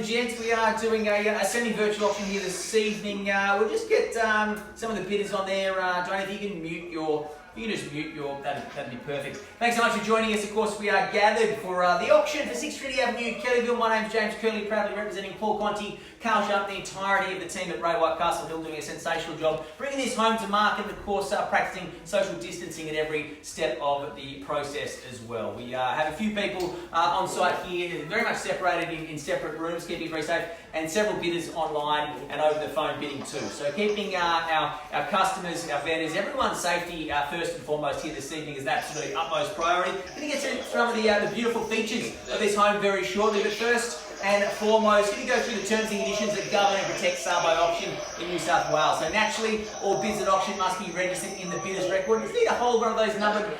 and gents, we are doing a semi-virtual auction here this evening. We'll just get some of the bidders on there. Johnny, if you can mute your... You can just mute your... That'd be perfect. Thanks so much for joining us. Of course, we are gathered for the auction for 6 Trinity Avenue, Kellyville. My name's James Curley, proudly representing Paul Conti, Kael, the entirety of the team at Ray White Castle Hill, doing a sensational job, bringing this home to market, and of course practicing social distancing at every step of the process as well. We have a few people on site here, very much separated in separate rooms, keeping very safe, and several bidders online and over the phone bidding too. So keeping our customers, our vendors, everyone's safety first and foremost here this evening is absolutely utmost priority. We're going to get to some of the beautiful features of this home very shortly, but first and foremost, going to go through the terms and conditions that govern and protect sale by auction in New South Wales. So naturally, all bids at auction must be registered in the bidder's record. If you need to hold one of those numbered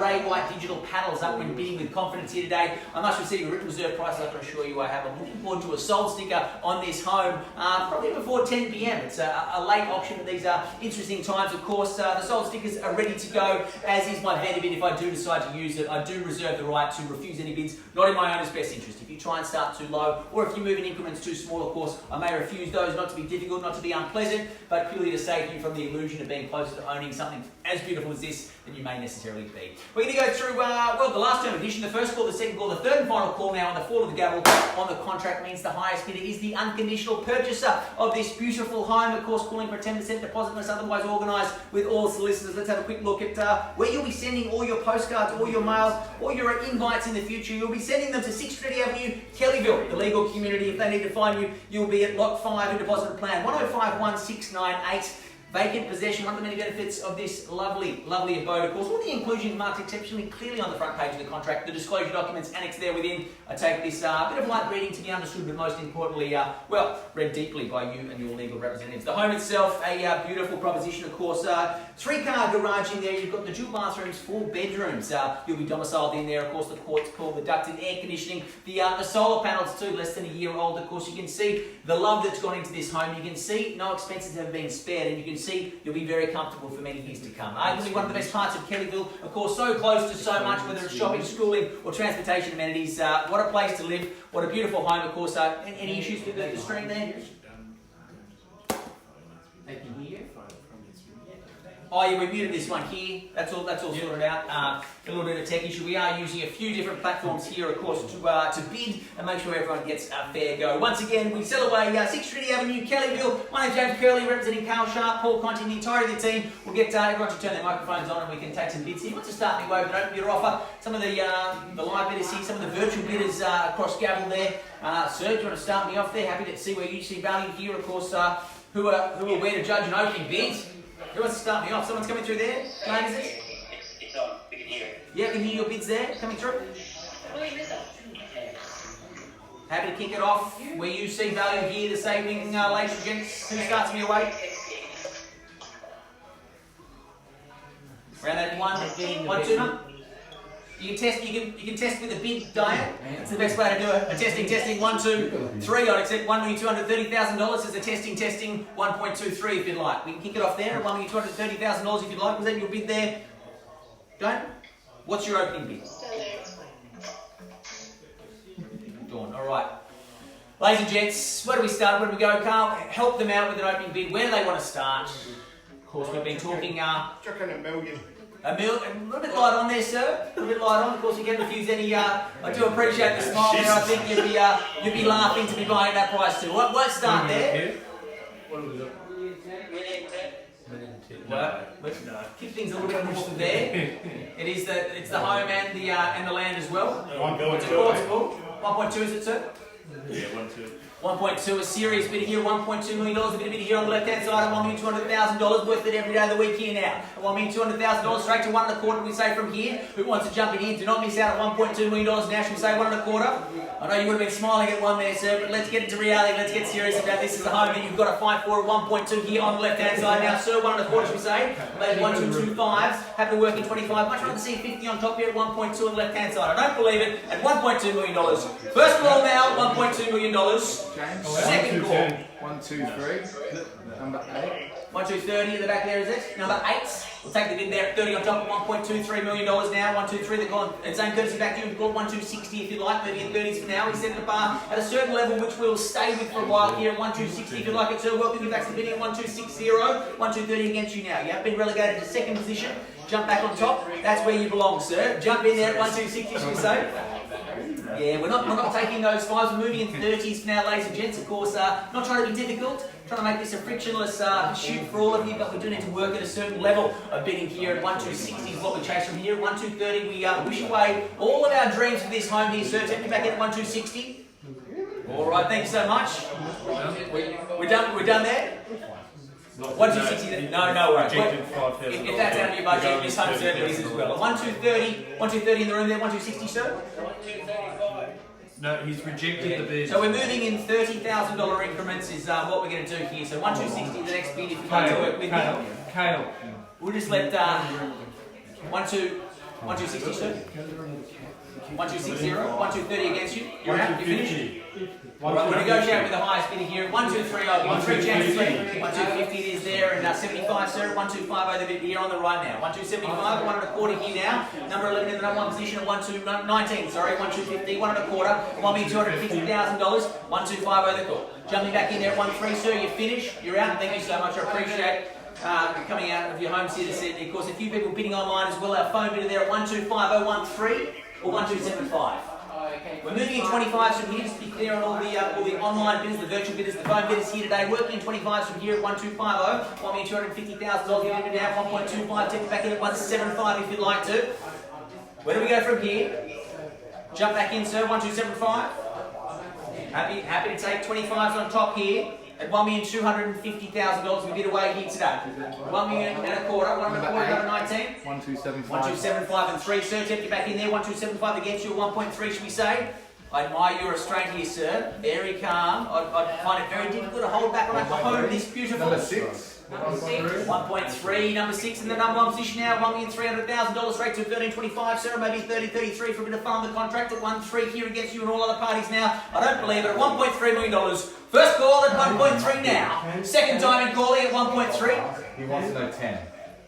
Ray White digital panels up when bidding with confidence here today, I must receive a written reserve price. I can assure you I have. I'm looking forward to a sold sticker on this home probably before 10 p.m. It's a late auction, but these are interesting times. Of course, the sold stickers are ready to go, as is my vendor bid. If I do decide to use it, I do reserve the right to refuse any bids, not in my owner's best interest. If you try and start too low, or if you move in increments too small, of course, I may refuse those, not to be difficult, not to be unpleasant, but purely to save you from the illusion of being closer to owning something as beautiful as this than you may necessarily be. We're going to go through, well, the last term edition, the first call, the second call, the third and final call now on the fall of the gavel on the contract means the highest bidder is the unconditional purchaser of this beautiful home. Of course, calling for a 10% deposit unless otherwise organised with all solicitors. Let's have a quick look at where you'll be sending all your postcards, all your mail, all your invites in the future. You'll be sending them to 6 Trinity Avenue, Kellyville, the legal community. If they need to find you, you'll be at Lot 5 in Deposit Plan 1051-698. Vacant possession, one of the many benefits of this lovely abode. Of course, all the inclusions marked exceptionally clearly on the front page of the contract. The disclosure documents annexed there within. I take this bit of light reading to be understood, but most importantly, well, read deeply by you and your legal representatives. The home itself, a beautiful proposition, of course. 3-car garage in there. You've got the dual bathrooms, 4 bedrooms. You'll be domiciled in there. Of course, the quartz cool, the ducted air conditioning, the solar panels too, less than a year old. Of course, you can see the love that's gone into this home. You can see no expenses have been spared, and you can see you'll be very comfortable for many years to come. Arguably one of the best parts of Kellyville, of course, so close to so much, whether it's shopping, schooling, or transportation amenities. What a place to live, what a beautiful home, of course. Any issues with the stream there? They can hear you. Oh yeah, we muted this one here. That's all sorted out. A little bit of a tech issue. We are using a few different platforms here, of course, to bid and make sure everyone gets a fair go. Once again, we sell away 6 Trinity Avenue, Kellyville. My name's James Curley, representing Kael, Paul Conti, and the entirety of the team. We'll get everyone to turn their microphones on and we can take some bids here. What's to start me away with an open bidder offer? Some of the live bidders here, some of the virtual bidders across Gavl there. Sir, do you want to start me off there? Happy to see where you see value here, of course. Who are where to judge an opening bid? Who wants to start me off? Someone's coming through there? Jane, is it? It's on. We can hear it. Yeah, I can hear your bids there coming through. Happy to kick it off. Where you see value here this evening, ladies and gents. Who starts me away? Around that 1, 2 month. You can test with a bid, Diane. That's the best way to do it. A testing. 1, 2, 3. I'd accept $1,230,000 as a testing. 1.23 if you'd like. We can kick it off there at $1,230,000 if you'd like. Was that your bid there, Diane? What's your opening bid? Dawn. All right. Ladies and gents, where do we start? Where do we go, Kael? Help them out with an opening bid. Where do they want to start? Of course, we've been talking. Chuck in $1 million. A little bit light on there, sir. A little bit light on. Of course, you can't refuse any. I do appreciate the smile there. I think you'd be laughing to be buying that price too. Won't start there. What have we got? No. Keep things a little bit more from there. It's the home and the land as well. 1.2 is it, sir? Yeah, 1.2. 1.2, a serious bidder here, $1.2 million, a bit of bidder here on the left-hand side, at $1,200,000, worth it every day of the week here now. At $1,200,000, straight to 1.25, we say from here. Who wants to jump in here? Do not miss out at $1.2 million now, should we say 1.25? I know you would have been smiling at one there, sir, but let's get into reality, let's get serious about this. As a home that you've got to fight for at 1.2 here on the left-hand side now, sir, 1.25, should we say? Maybe 1, 2, 2, 5s, happy to work in 25, much rather see 50 on top here at 1.2 on the left-hand side. I don't believe it, at $1.2 million. First call now, $1.2 million. James. Second call. 1, 2, 3. Number 8. 1230 at the back there, is it? Number 8. We'll take the bid there at 30 on top of $1.23 million now. 123, they're calling its own courtesy back to you. We've got 1260 if you like, 30 and 30s for now. We set the bar at a certain level, which we'll stay with for a while here at 1260 if you like it, sir. Welcome you back to the bidding at 1260, 1230 against you now. You have been relegated to second position. Jump back on top. That's where you belong, sir. Jump in there at 1260, should we say? Yeah, we're not taking those 5s. We're moving in 30s for now, ladies and gents. Of course, not trying to be difficult, trying to make this a frictionless pursuit for all of you, but we do need to work at a certain level of bidding here at 1260 is what we chase from here. At 1230, we wish away all of our dreams for this home here, sir. Take me back in at 1260. All right, thank you so much. We're done there. 1260. No worries. If that's out of your budget, this home certainly is as well. 1230 in the room there. 1260, sir. No, he's rejected the bid. So we're moving in $30,000 increments is what we're going to do here. So 1260 the next bid if you want to work with me. Kael. We'll just let 1260, sir. 1260, 1230 against you. You're out. You're finished. Right, we'll negotiate with the highest bidder here. 123, I'll give you 3 chances. 1250 it is there, and 75, sir. 125 over the bid here on the right now. 1275, 125 here now. Number 11 in the number 1 position at 1219. Sorry, 1250, 125. $1,250,000. 125 over the call. Jumping back in there at 13, sir. You're finished. You're out. Thank you so much. I appreciate coming out of your homes here to Sydney. Of course, a few people bidding online as well. Our phone bidder there at 125013 or 1275. We're moving in 25s from here, just to be clear on all the online bidders, the virtual bidders, the phone bidders here today. Working in 25s from here at 1250. $1,250,000 you're bidding now, 1.25. Take it back in at 175 if you'd like to. Where do we go from here? Jump back in, sir, 1275. Happy to take 25s on top here at $1,250,000 we bid away here today. $1 million and a quarter, 1.19. 1275. 1275 and 3, sir. Take you back in there. 1275 against you. 1.3, should we say? I admire your restraint here, sir. Very calm. I find it very difficult to hold back on a home this beautiful. Number 6. 1.3, number 6 in the number 1 position now. $1,300,000 straight to 1325, sir. Maybe 30.33 for a bit of fun on the contract at 1.3 here against you and all other parties now. I don't believe it. At $1.3 million. First call at 1.3 now. Second time in calling at 1.3. He wants to know 10.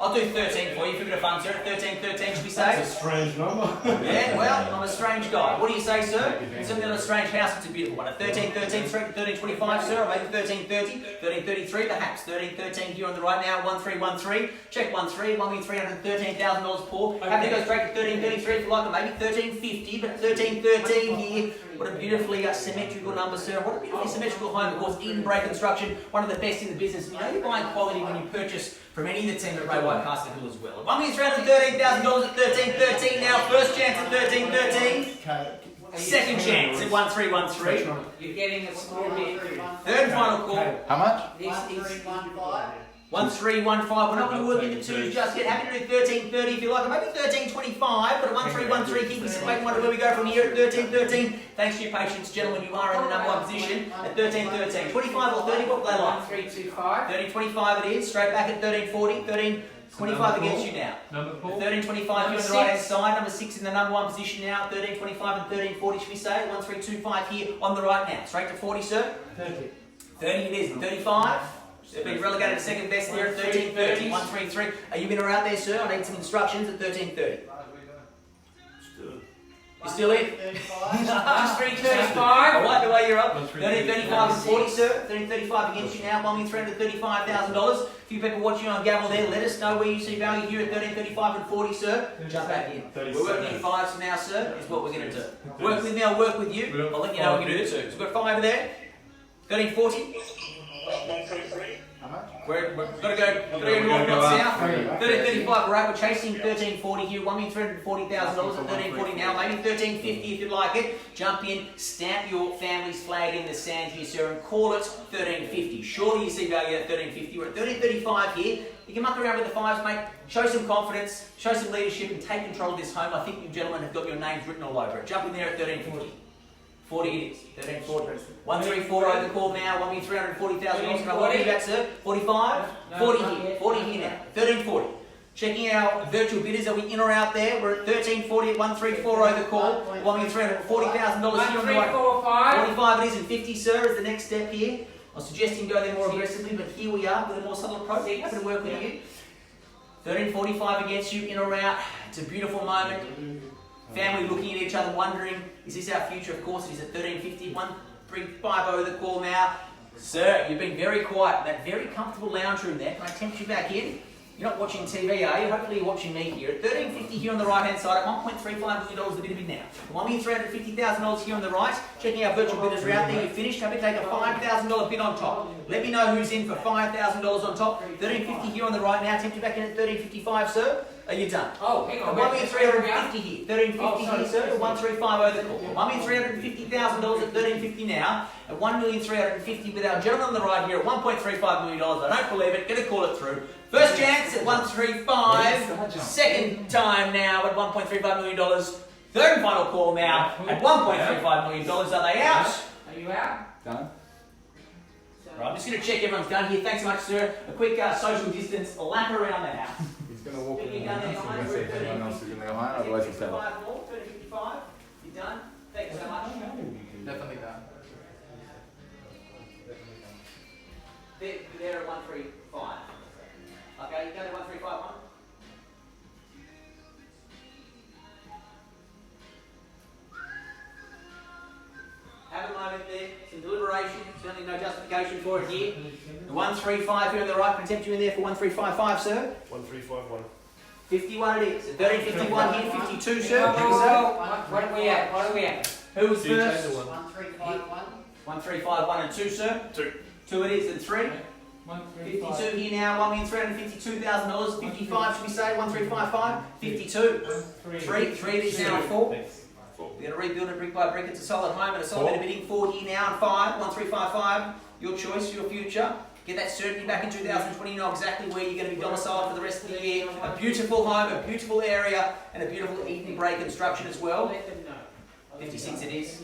I'll do 13 for you for a bit of fun, sir. 13, should we say? That's a strange number. Yeah, well, I'm a strange guy. What do you say, sir? Certainly not a strange house, it's a beautiful one. At 13, straight to 13.25, sir. Or maybe 13.30, 13.33, perhaps. 13 here on the right now, 13.13. Check 13, $1,313,000 poor. Happy to go straight to 13.33 if you like, or maybe 13.50, but 13.13 here. What a beautifully symmetrical number, sir. What a beautifully symmetrical home. Of course, Eden Break Construction, one of the best in the business. You know you're buying quality when you purchase from any of the team at Ray White Castle Hill as well. $1,313,000 at 13.13 now. First chance at 13.13. Second chance at 1313. You're getting a small bit. Third and final call. How much? 1315. We're not going to work into 2 just yet. Happy to do 13.30 if you like, or maybe 13.25, but at 1313, keep me waiting, wonder where we go from here at 13.13. Thanks for your patience, gentlemen. You are in the number 1 position at 13.13. 25 or 30, what will they like? 13.25. 13.25 it is. Straight back at 13.40. 13.25 against you now. Number 4. 13.25 here on the right hand side. Number 6 in the number 1 position now. 13.25 and 13.40 should we say? 13.25 here on the right now. Straight to 40, sir. 30 it is. 35. They've been relegated to second best there at 13.30. 133. Are you in or out there, sir? I need some instructions at 13.30. You still in? 13.35. I like the way you're up. 13.35 and 40, sir. 13.35 against you now. $1,335,000. A few people watching on Gavl there. Let us know where you see value here at 13.35 and 40, sir. Jump back in. We're working in 5s now, sir. Is what we're going to do. Work with me. I'll work with you. I'll let you know what we're going to do too. So we've got 5 over there. 13.40. 133. How much? We've got to go north, not south. 13.35, we're right. We're chasing 13.40 here. $1,340,000 at 13.40 now. Maybe 13.50 if you'd like it. Jump in, stamp your family's flag in the sand here, sir, and call it 13.50. Surely you see value at 13.50. We're at 13.35 here. You can muck around with the 5s, mate. Show some confidence, show some leadership, and take control of this home. I think you gentlemen have got your names written all over it. Jump in there at 13.40. 40 it is. 13.40. 134 over the call now. $1,340,000. Can I walk you back, sir? 45? 40 here. 40 here now. 13.40. Checking our virtual bidders. Are we in or out there? We're at 13.40 at 134 over the call. $1,340,000 here on the right. 13.45. 45 it is, and 50, sir, is the next step here. I was suggesting go there more aggressively, but here we are with a more subtle approach. Happy to work with you. 13.45 against you, in or out. It's a beautiful moment. Family looking at each other, wondering, is this our future? Of course it is at 13.50. 1.350 the call now. Sir, you've been very quiet. That very comfortable lounge room there. Can I tempt you back in? You're not watching TV, are you? Hopefully you're watching me here. At 13.50 here on the right-hand side, at $1.35 million the bid now. $1,350,000 here on the right. Checking our virtual bidders are out there. You're finished. Happy to take a $5,000 bid on top. Let me know who's in for $5,000 on top. 13.50 here on the right now. Tempt you back in at 13.55, sir. Are you done? Oh, hang on. 1,350 here. 13.50 here, sir. 1,350 the call. $1,350,000 at 13.50 now. At 1,350,000 with our gentleman on the right here at $1.35 million. I don't believe it. Gonna call it through. First chance at 135. Second time now at $1.35 million. Third and final call now at $1.35 million. Are they out? Are you out? Done. Right, I'm just going to check everyone's done here. Thanks so much, sir. A quick social distance lap around the house. He's going to walk in. You done there, Everyone else is going to go home, otherwise he's done. 55 more, 30.55. You done? Thanks so much. Definitely done. They're at 135. Okay, you go to 135 one. Have a moment there, some deliberation, certainly no justification for it here. The 135 here on the right, can I tempt you in there for 1355, sir? 1351. 51 it is. 1351 here, 52, sir. What are we at? What are we at? Who was first? 1351. 1351 and 2, sir? 2. 2 it is, and 3? 52 here now, $1,352,000. 55, should we say? 1355? 52. 3 it is now, and 4. We're going to rebuild it brick by brick. It's a solid home and a solid bit of bidding. 4 here now and 5. 1355. Your choice, your future. Get that certainty back in 2020. You know exactly where you're going to be domiciled for the rest of the year. A beautiful home, a beautiful area, and a beautiful evening break construction as well. Let them know. 56 it is.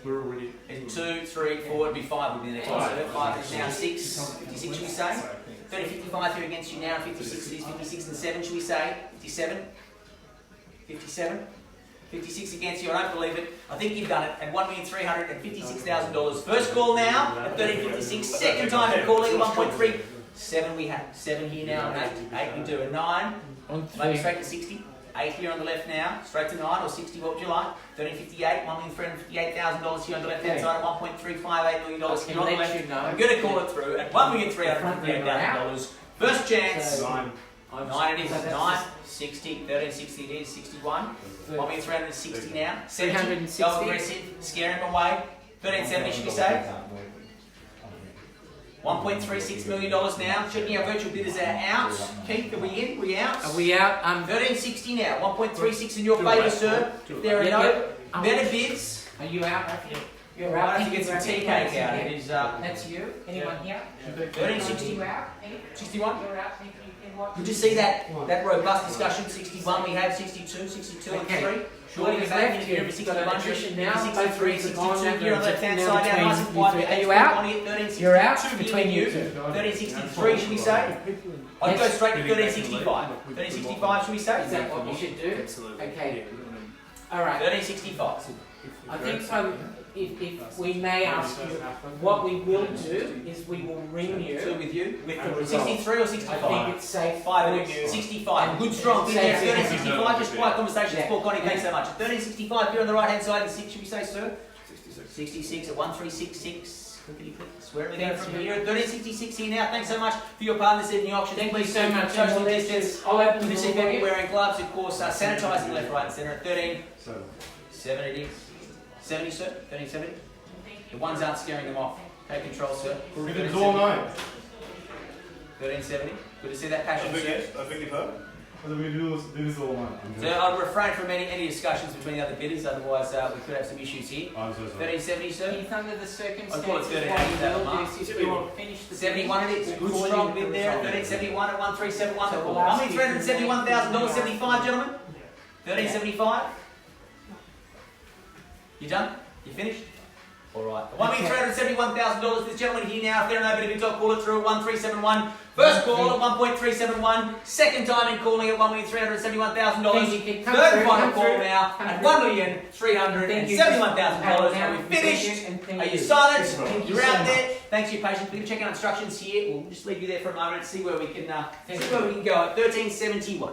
We're already. And 2, 3, 4, it'd be 5 would be the next one. So 5 is now 6. 56 should we say? 30.55 here against you now. 56 it is. 56 and 7 should we say? 57. 57. 56 against you, I don't believe it. I think you've done it at $1,356,000. First call now at 13.56. Second time at calling at 1.3. 7 we have. 7 here now and 8. 8 we do. A 9. Maybe straight to 60. 8 here on the left now. Straight to 9 or 60, what would you like? 13.58. $1,358,000 here on the left hand side at $1.358 million here on the left. I'm going to call it through at $1,358,000. First chance. 9 it is. 9. 60, 1360 it is, 61. 1,360 now. 70, go aggressive, scare him away. 1370 should we say? $1.36 million now. Checking our virtual bidders are out. Keith, are we in? We out? Are we out? 1360 now. 1.36 in your favour, sir. If there are no better bids. Are you out? You're out. I have to get some tea cake out. It is. That's you. Anyone here? 1360. You out? 61. You're out. Did you see that robust discussion? 61 we had, 62, 62 and 3. Surely we're back in here every 61. 63, 62 here on the left hand side now, nice and quiet. Are you out? You're out between you. 1363 should we say? I'd go straight to 1365. 1365 should we say? Is that what you should do? Absolutely. Okay. Alright. 1365. I think if we may ask you, what we will do is we will ring you. Two with you? With the results. 63 or 65? I think it's safe. 5 with you. 65. Good strong. Good there. 1365. Just quiet conversation. Paul Connie, thanks so much. 1365 here on the right hand side and 6 should we say, sir? 66 at 1366. Swear it down from here. 1366 here now. Thanks so much for your part in this evening auction. Thank you so much. Social distance. I'll open This the evening door. we're wearing gloves, of course. Sanitising left, right, and centre at 13. 7 it is. 70, sir. 1370. The ones aren't scaring them off. Take control, sir. It's all known. 1370. Good to see that passion, sir. I think you've heard. So I'll refrain from any discussions between the other bidders, otherwise we could have some issues here. 1370, sir. If under the circumstances, I'd call it 1380, what that we will mark. do is if we will finish the 71 it is. Good strong bid there at 1371 at 1371. So we'll ask you $1,371,000, 75, gentlemen. 1375. You done? You finished? Alright, $1,371,000. This gentleman here now, if there are no better bids, I'll call it through at 1371. First call at 1.371. Second time in calling at $1,371,000. Third final call now at $1,371,000. Are we finished? Are you silent? You're out there. Thanks for your patience. We can check out instructions here. We'll just leave you there for a moment and see where we can go at 1371.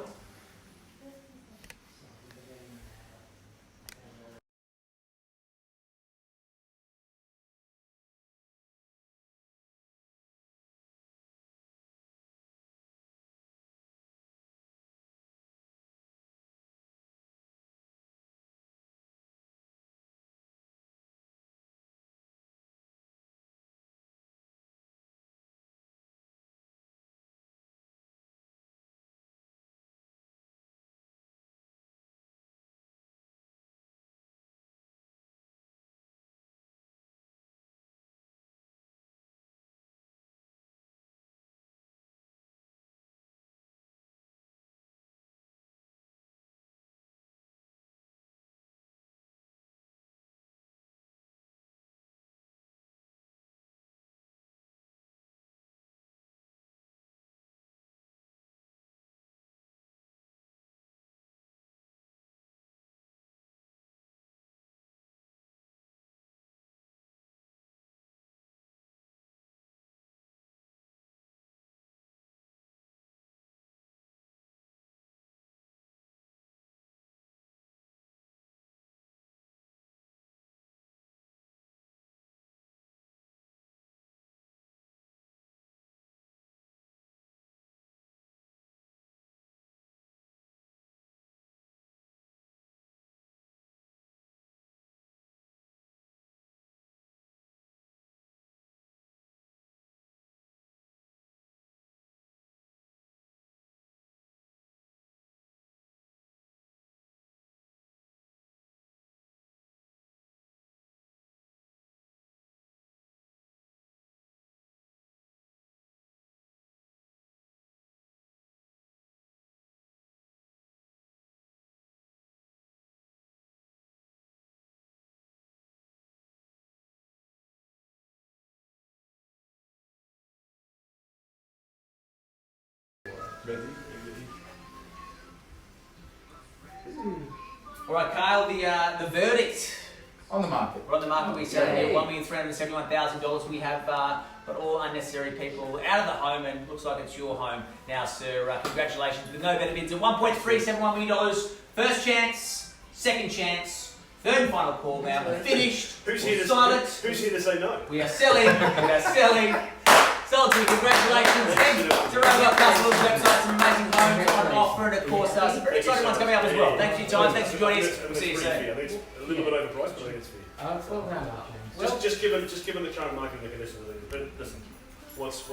Alright, Kael, the verdict. On the market. We're on the market, we said here, $1,371,000. We have got all unnecessary people out of the home, and looks like it's your home now, sir. Congratulations with no better bids at $1.371 million. First chance, second chance, third and final call now. We're finished. Who's here to say no? We are selling. We are selling. Sold to you. Congratulations. Thanks to Robot Customers website, some amazing homes on offer, and of course, some very exciting ones coming up as well. Thanks for your time. Thanks for joining us. We'll see you soon. I think it's a little bit overpriced, but I think it's fair. Well, Just given the current market conditions, I think. But listen, what's